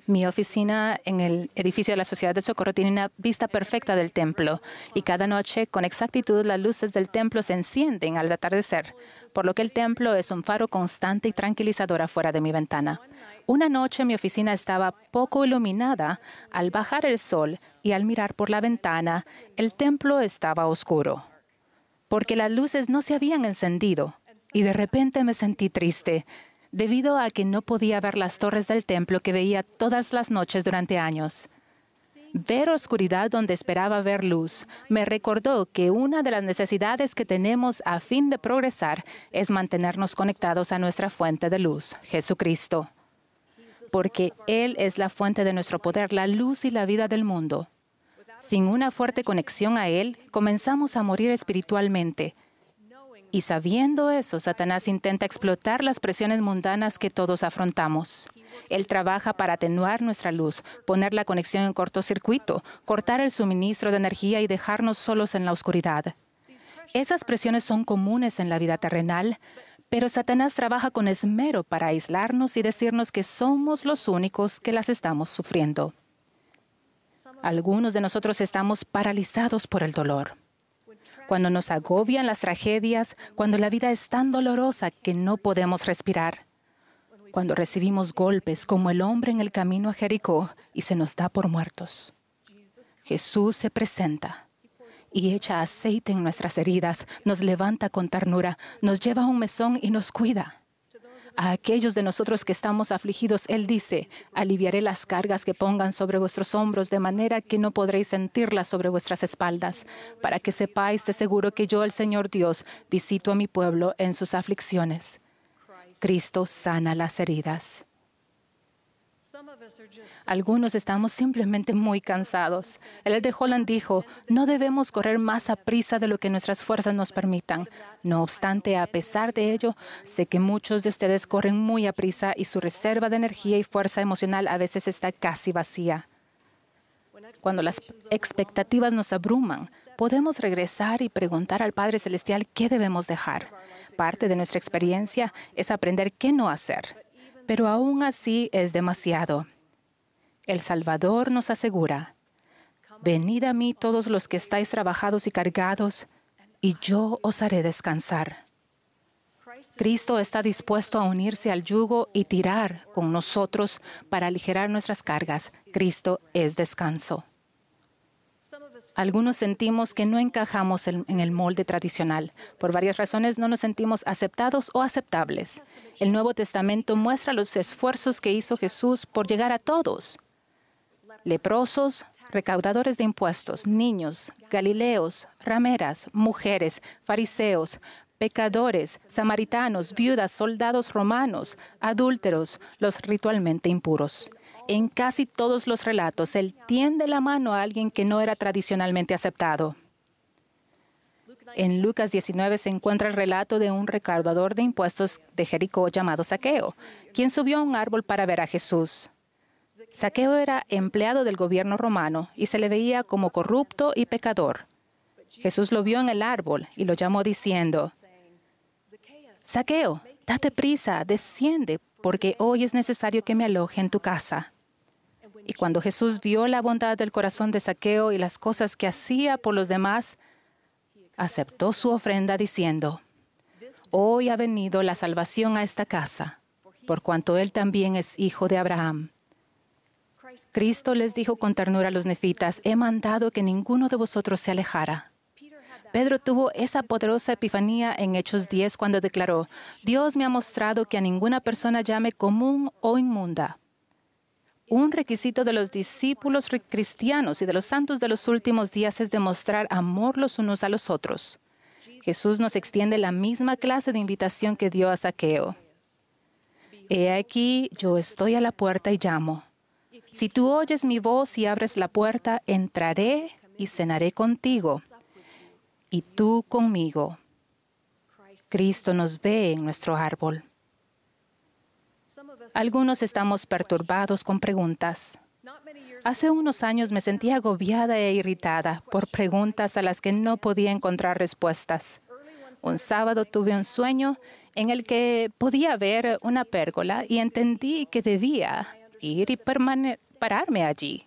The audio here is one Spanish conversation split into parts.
Mi oficina en el edificio de la Sociedad de Socorro tiene una vista perfecta del templo y cada noche, con exactitud, las luces del templo se encienden al atardecer, por lo que el templo es un faro constante y tranquilizador afuera de mi ventana. Una noche mi oficina estaba poco iluminada. Al bajar el sol y al mirar por la ventana, el templo estaba oscuro, porque las luces no se habían encendido, y de repente me sentí triste, debido a que no podía ver las torres del templo que veía todas las noches durante años. Ver oscuridad donde esperaba ver luz me recordó que una de las necesidades que tenemos a fin de progresar es mantenernos conectados a nuestra fuente de luz, Jesucristo, porque Él es la fuente de nuestro poder, la luz y la vida del mundo. Sin una fuerte conexión a Él, comenzamos a morir espiritualmente. Y sabiendo eso, Satanás intenta explotar las presiones mundanas que todos afrontamos. Él trabaja para atenuar nuestra luz, poner la conexión en cortocircuito, cortar el suministro de energía y dejarnos solos en la oscuridad. Esas presiones son comunes en la vida terrenal, pero Satanás trabaja con esmero para aislarnos y decirnos que somos los únicos que las estamos sufriendo. Algunos de nosotros estamos paralizados por el dolor. Cuando nos agobian las tragedias, cuando la vida es tan dolorosa que no podemos respirar, cuando recibimos golpes como el hombre en el camino a Jericó y se nos da por muertos. Jesús se presenta y echa aceite en nuestras heridas, nos levanta con ternura, nos lleva a un mesón y nos cuida. A aquellos de nosotros que estamos afligidos, Él dice, aliviaré las cargas que pongan sobre vuestros hombros, de manera que no podréis sentirlas sobre vuestras espaldas, para que sepáis de seguro que yo, el Señor Dios, visito a mi pueblo en sus aflicciones. Cristo sana las heridas. Algunos estamos simplemente muy cansados. El elder Holland dijo, no debemos correr más a prisa de lo que nuestras fuerzas nos permitan. No obstante, a pesar de ello, sé que muchos de ustedes corren muy a prisa y su reserva de energía y fuerza emocional a veces está casi vacía. Cuando las expectativas nos abruman, podemos regresar y preguntar al Padre Celestial qué debemos dejar. Parte de nuestra experiencia es aprender qué no hacer. Pero aún así es demasiado. El Salvador nos asegura, venid a mí todos los que estáis trabajados y cargados, y yo os haré descansar. Cristo está dispuesto a unirse al yugo y tirar con nosotros para aligerar nuestras cargas. Cristo es descanso. Algunos sentimos que no encajamos en el molde tradicional. Por varias razones no nos sentimos aceptados o aceptables. El Nuevo Testamento muestra los esfuerzos que hizo Jesús por llegar a todos. Leprosos, recaudadores de impuestos, niños, galileos, rameras, mujeres, fariseos, pecadores, samaritanos, viudas, soldados romanos, adúlteros, los ritualmente impuros. En casi todos los relatos, Él tiende la mano a alguien que no era tradicionalmente aceptado. En Lucas 19 se encuentra el relato de un recaudador de impuestos de Jericó llamado Zaqueo, quien subió a un árbol para ver a Jesús. Zaqueo era empleado del gobierno romano y se le veía como corrupto y pecador. Jesús lo vio en el árbol y lo llamó diciendo, Zaqueo, date prisa, desciende, porque hoy es necesario que me aloje en tu casa. Y cuando Jesús vio la bondad del corazón de Zaqueo y las cosas que hacía por los demás, aceptó su ofrenda diciendo, hoy ha venido la salvación a esta casa, por cuanto él también es hijo de Abraham. Cristo les dijo con ternura a los nefitas, he mandado que ninguno de vosotros se alejara. Pedro tuvo esa poderosa epifanía en Hechos 10 cuando declaró, Dios me ha mostrado que a ninguna persona llame común o inmunda. Un requisito de los discípulos cristianos y de los santos de los últimos días es demostrar amor los unos a los otros. Jesús nos extiende la misma clase de invitación que dio a Zaqueo. He aquí, yo estoy a la puerta y llamo. Si tú oyes mi voz y abres la puerta, entraré y cenaré contigo, y tú conmigo. Cristo nos ve en nuestro árbol. Algunos estamos perturbados con preguntas. Hace unos años me sentía agobiada e irritada por preguntas a las que no podía encontrar respuestas. Un sábado tuve un sueño en el que podía ver una pérgola y entendí que debía ir y pararme allí.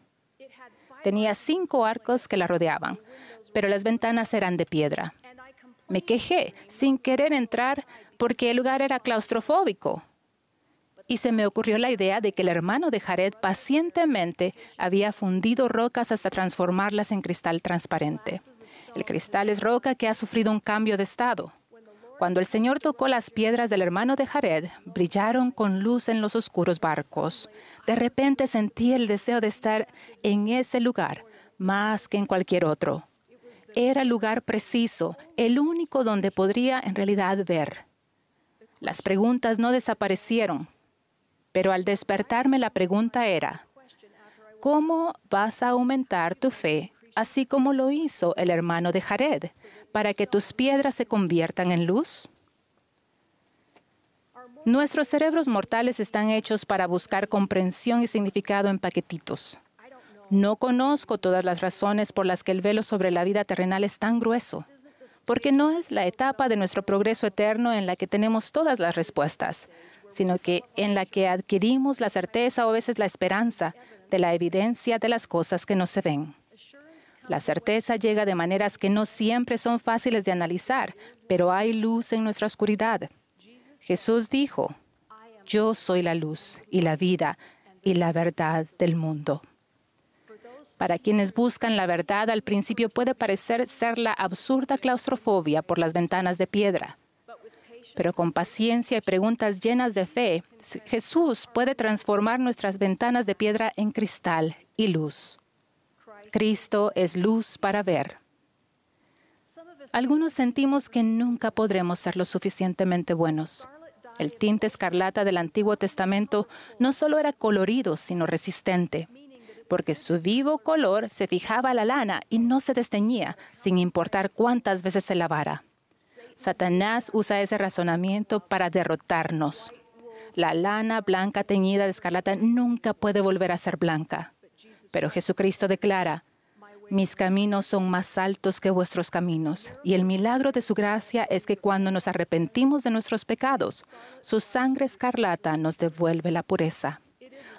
Tenía 5 arcos que la rodeaban, pero las ventanas eran de piedra. Me quejé sin querer entrar porque el lugar era claustrofóbico. Y se me ocurrió la idea de que el hermano de Jared pacientemente había fundido rocas hasta transformarlas en cristal transparente. El cristal es roca que ha sufrido un cambio de estado. Cuando el Señor tocó las piedras del hermano de Jared, brillaron con luz en los oscuros barcos. De repente sentí el deseo de estar en ese lugar más que en cualquier otro. Era el lugar preciso, el único donde podría en realidad ver. Las preguntas no desaparecieron. Pero al despertarme la pregunta era, ¿cómo vas a aumentar tu fe, así como lo hizo el hermano de Jared, para que tus piedras se conviertan en luz? Nuestros cerebros mortales están hechos para buscar comprensión y significado en paquetitos. No conozco todas las razones por las que el velo sobre la vida terrenal es tan grueso, porque no es la etapa de nuestro progreso eterno en la que tenemos todas las respuestas, sino que en la que adquirimos la certeza o a veces la esperanza de la evidencia de las cosas que no se ven. La certeza llega de maneras que no siempre son fáciles de analizar, pero hay luz en nuestra oscuridad. Jesús dijo, yo soy la luz y la vida y la verdad del mundo. Para quienes buscan la verdad, al principio puede parecer ser la absurda claustrofobia por las ventanas de piedra. Pero con paciencia y preguntas llenas de fe, Jesús puede transformar nuestras ventanas de piedra en cristal y luz. Cristo es luz para ver. Algunos sentimos que nunca podremos ser lo suficientemente buenos. El tinte escarlata del Antiguo Testamento no solo era colorido, sino resistente, porque su vivo color se fijaba a la lana y no se desteñía, sin importar cuántas veces se lavara. Satanás usa ese razonamiento para derrotarnos. La lana blanca teñida de escarlata nunca puede volver a ser blanca. Pero Jesucristo declara, mis caminos son más altos que vuestros caminos. Y el milagro de su gracia es que cuando nos arrepentimos de nuestros pecados, su sangre escarlata nos devuelve la pureza.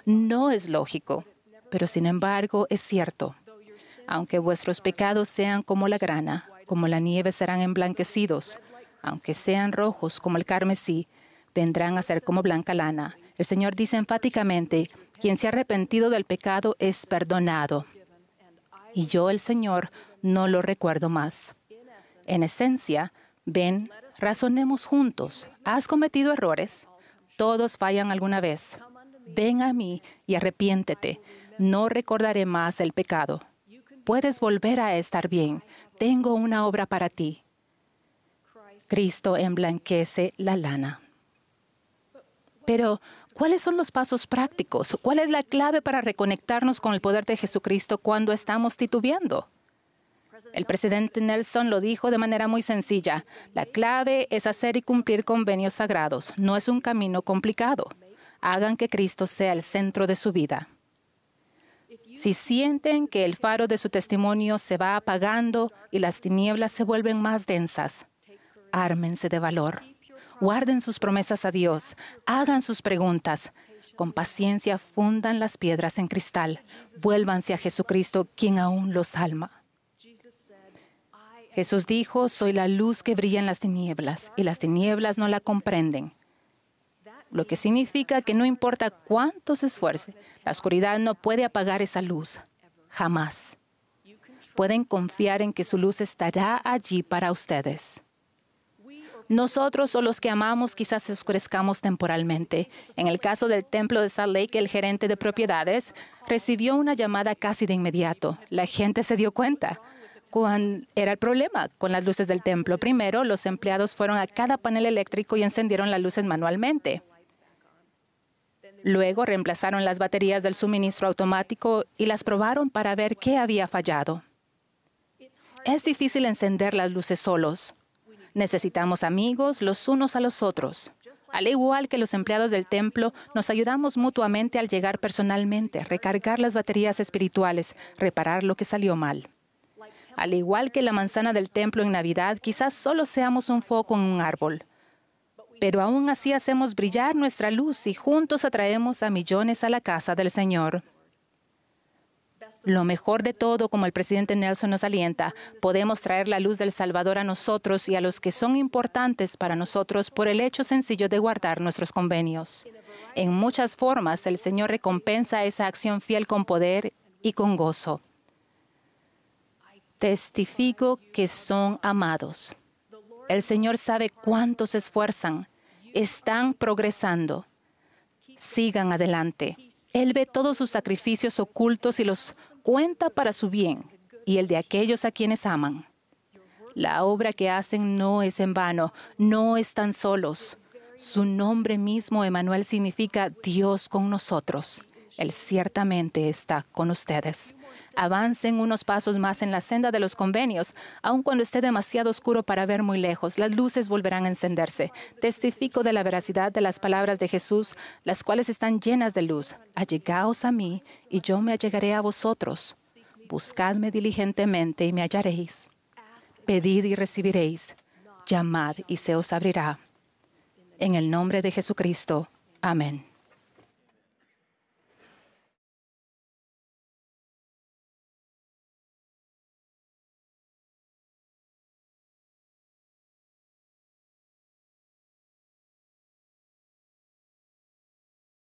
No es lógico, pero sin embargo es cierto. Aunque vuestros pecados sean como la grana, como la nieve serán emblanquecidos. Aunque sean rojos como el carmesí, vendrán a ser como blanca lana. El Señor dice enfáticamente, quien se ha arrepentido del pecado es perdonado. Y yo, el Señor, no lo recuerdo más. En esencia, ven, razonemos juntos. ¿Has cometido errores? Todos fallan alguna vez. Ven a mí y arrepiéntete. No recordaré más el pecado. Puedes volver a estar bien. Tengo una obra para ti. Cristo emblanquece la lana. Pero, ¿cuáles son los pasos prácticos? ¿Cuál es la clave para reconectarnos con el poder de Jesucristo cuando estamos titubeando? El presidente Nelson lo dijo de manera muy sencilla. La clave es hacer y cumplir convenios sagrados. No es un camino complicado. Hagan que Cristo sea el centro de su vida. Si sienten que el faro de su testimonio se va apagando y las tinieblas se vuelven más densas, ármense de valor. Guarden sus promesas a Dios. Hagan sus preguntas. Con paciencia fundan las piedras en cristal. Vuélvanse a Jesucristo, quien aún los salva. Jesús dijo, soy la luz que brilla en las tinieblas, y las tinieblas no la comprenden. Lo que significa que no importa cuánto se esfuerce, la oscuridad no puede apagar esa luz. Jamás. Pueden confiar en que su luz estará allí para ustedes. Nosotros o los que amamos quizás oscurezcamos temporalmente. En el caso del templo de Salt Lake, el gerente de propiedades recibió una llamada casi de inmediato. La gente se dio cuenta. ¿Cuál era el problema con las luces del templo? Primero, los empleados fueron a cada panel eléctrico y encendieron las luces manualmente. Luego reemplazaron las baterías del suministro automático y las probaron para ver qué había fallado. Es difícil encender las luces solos. Necesitamos amigos los unos a los otros. Al igual que los empleados del templo, nos ayudamos mutuamente al llegar personalmente, recargar las baterías espirituales, reparar lo que salió mal. Al igual que la manzana del templo en Navidad, quizás solo seamos un foco en un árbol. Pero aún así hacemos brillar nuestra luz y juntos atraemos a millones a la casa del Señor. Lo mejor de todo, como el presidente Nelson nos alienta, podemos traer la luz del Salvador a nosotros y a los que son importantes para nosotros por el hecho sencillo de guardar nuestros convenios. En muchas formas, el Señor recompensa esa acción fiel con poder y con gozo. Testifico que son amados. El Señor sabe cuánto se esfuerzan. Están progresando. Sigan adelante. Él ve todos sus sacrificios ocultos y los cuenta para su bien y el de aquellos a quienes aman. La obra que hacen no es en vano, no están solos. Su nombre mismo, Emmanuel, significa Dios con nosotros. Él ciertamente está con ustedes. Avancen unos pasos más en la senda de los convenios. Aun cuando esté demasiado oscuro para ver muy lejos, las luces volverán a encenderse. Testifico de la veracidad de las palabras de Jesús, las cuales están llenas de luz. Allegaos a mí, y yo me allegaré a vosotros. Buscadme diligentemente y me hallaréis. Pedid y recibiréis. Llamad y se os abrirá. En el nombre de Jesucristo. Amén.